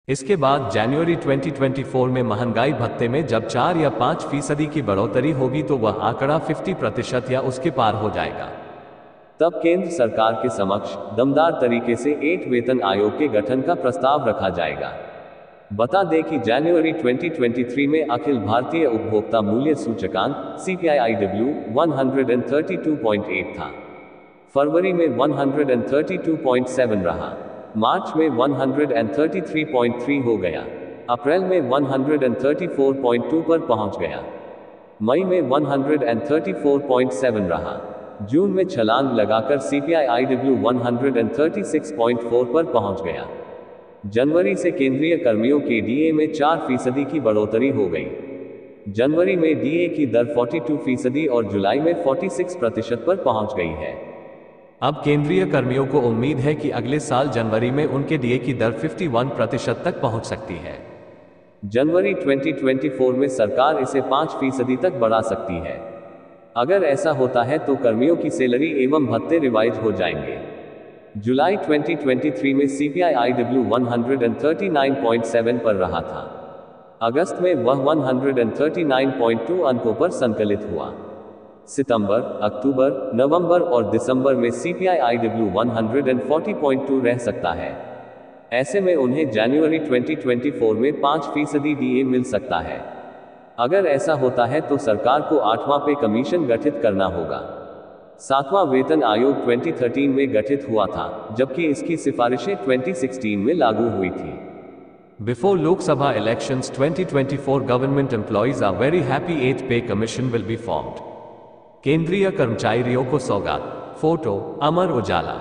इसके बाद जनवरी 2024 में महंगाई भत्ते में जब 4 या 5% की बढ़ोतरी होगी तो वह आंकड़ा 50% या उसके पार हो जाएगा। तब केंद्र सरकार के समक्ष दमदार तरीके से 8 वेतन आयोग के गठन का प्रस्ताव रखा जाएगा। बता दें कि जनवरी 2023 में अखिल भारतीय उपभोक्ता मूल्य सूचकांक CPI-IW 132.8 था। फरवरी में 132.7 रहा। मार्च में 133.3 हो गया। अप्रैल में 134.2 पर पहुंच गया। मई में 134.7 रहा। जून में छलांग लगाकर CPI-IW 136.4 पर पहुंच गया। जनवरी से केंद्रीय कर्मियों के DA में 4% की बढ़ोतरी हो गई। जनवरी में DA की दर 42% और जुलाई में 46% पर पहुंच गई है। अब केंद्रीय कर्मियों को उम्मीद है कि अगले साल जनवरी में उनके DA की दर 51% तक पहुंच सकती है। जनवरी 2024 में सरकार इसे 5% तक बढ़ा सकती है। अगर ऐसा होता है तो कर्मियों की सैलरी एवं भत्ते रिवाइज हो जाएंगे। जुलाई 2023 में CPI-IW 139.7 पर रहा था। अगस्त में वह 139.2 अंकों पर संकलित हुआ। सितंबर, अक्टूबर, नवंबर और दिसंबर में CPI-IW 140.2 रह सकता है। ऐसे में उन्हें जनवरी 2024 में 5% DA मिल सकता है। अगर ऐसा होता है तो सरकार को 8वां पे कमीशन गठित करना होगा। 7वां वेतन आयोग 2013 में गठित हुआ था, जबकि इसकी सिफारिशें 2016 में लागू हुई थी। Before Lok Sabha elections 2024, government employees are very happy 8th pay commission will be formed. केंद्रीय कर्मचारियों को सौगात। फोटो अमर उजाला।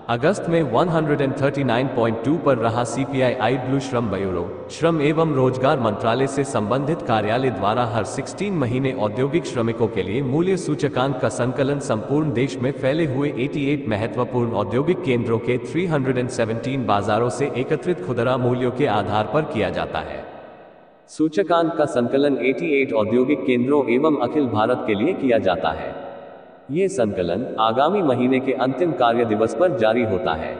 अगस्त में 139.2 पर रहा CPI-IW श्रम ब्यूरो, श्रम एवं रोजगार मंत्रालय से संबंधित कार्यालय द्वारा हर 16 महीने औद्योगिक श्रमिकों के लिए मूल्य सूचकांक का संकलन संपूर्ण देश में फैले हुए 88 महत्वपूर्ण औद्योगिक केंद्रों के 317 बाजारों से एकत्रित खुदरा मूल्यों के आधार पर किया जाता है। सूचकांक का संकलन 88 औद्योगिक केंद्रों एवं अखिल भारत के लिए किया जाता है। यह संकलन आगामी महीने के अंतिम कार्य दिवस पर जारी होता है।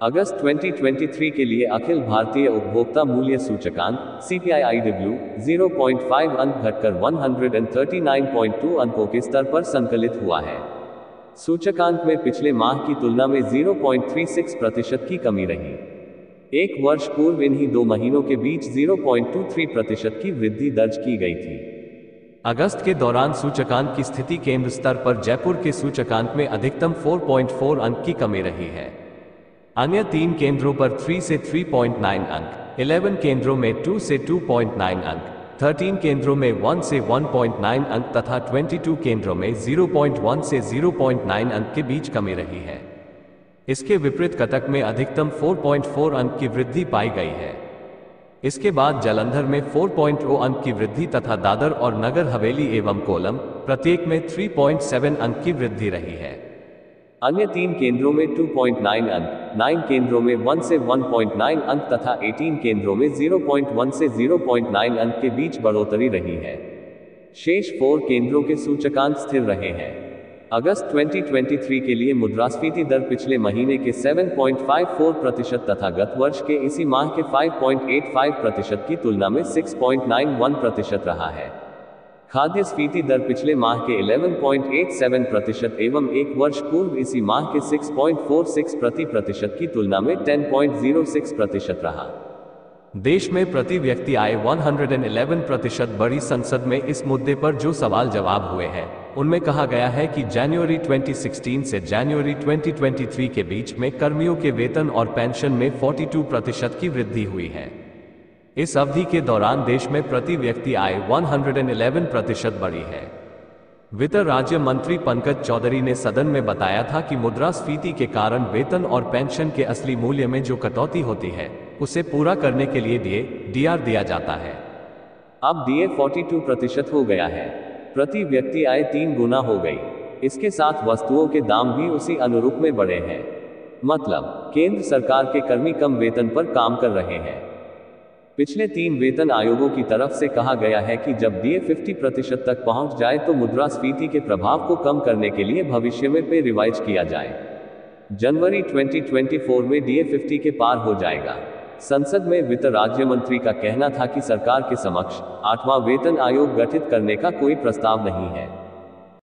अगस्त 2023 के लिए अखिल भारतीय उपभोक्ता मूल्य सूचकांक CPI-IW 0.5 अंक घटकर 139.2 अंकों के स्तर पर संकलित हुआ है। सूचकांक में पिछले माह की तुलना में 0.36% की कमी रही। एक वर्ष पूर्व इन्हीं 2 महीनों के बीच 0.23% की वृद्धि दर्ज की गई थी। अगस्त के दौरान सूचकांक की स्थिति केंद्र स्तर पर जयपुर के सूचकांक में अधिकतम 4.4 अंक की कमी रही है। अन्य 3 केंद्रों पर 3 से 3.9 अंक, 11 केंद्रों में 2 से 2.9 अंक, 13 केंद्रों में 1 से 1.9 अंक तथा 22 केंद्रों में 0.1 से 0.9 अंक के बीच कमी रही है। इसके विपरीत कटक में अधिकतम 4.4 अंक की वृद्धि पाई गई है। इसके बाद जालंधर में 4.0 अंक की वृद्धि तथा दादर और नगर हवेली एवं कोलम प्रत्येक में 3.7 अंक की वृद्धि रही है। अन्य 3 केंद्रों में 2.9 अंक, 9 केंद्रों में 1 से 1.9 अंक तथा 18 केंद्रों में 0.1 से 0.9 अंक के बीच बढ़ोतरी रही है। शेष 4 केंद्रों के सूचकांक स्थिर रहे हैं। अगस्त 2023 के लिए मुद्रास्फीति दर पिछले महीने के 7.54% तथा गत वर्ष के इसी माह के 5.85% की तुलना में 6.91% रहा है। खाद्य स्फीति दर पिछले माह के 11.87% एवं एक वर्ष पूर्व इसी माह के 6.46% की तुलना में 10.06% रहा। देश में प्रति व्यक्ति आय 111% बढ़ी। संसद में इस मुद्दे पर जो सवाल जवाब हुए हैं उनमें कहा गया है कि जनवरी 2016 से जनवरी 2023 के बीच में कर्मियों के वेतन और पेंशन में 42% की वृद्धि हुई है। इस अवधि के दौरान देश में प्रति व्यक्ति आय 111% बढ़ी है। वित्त राज्य मंत्री पंकज चौधरी ने सदन में बताया था कि मुद्रास्फीति के कारण वेतन और पेंशन के असली मूल्य में जो कटौती होती है उसे पूरा करने के लिए DAR दिया जाता है। अब DA 42% हो गया है। प्रति व्यक्ति आय 3 गुना हो गई। इसके साथ वस्तुओं के दाम भी उसी अनुरूप में बढ़े हैं। मतलब केंद्र सरकार के कर्मी कम वेतन पर काम कर रहे हैं। पिछले 3 वेतन आयोगों की तरफ से कहा गया है कि जब DA 50% तक पहुंच जाए तो मुद्रास्फीति के प्रभाव को कम करने के लिए भविष्य में पे रिवाइज किया जाए। जनवरी 2024 में DA 50 के पार हो जाएगा। संसद में वित्त राज्य मंत्री का कहना था कि सरकार के समक्ष 8वां वेतन आयोग गठित करने का कोई प्रस्ताव नहीं है।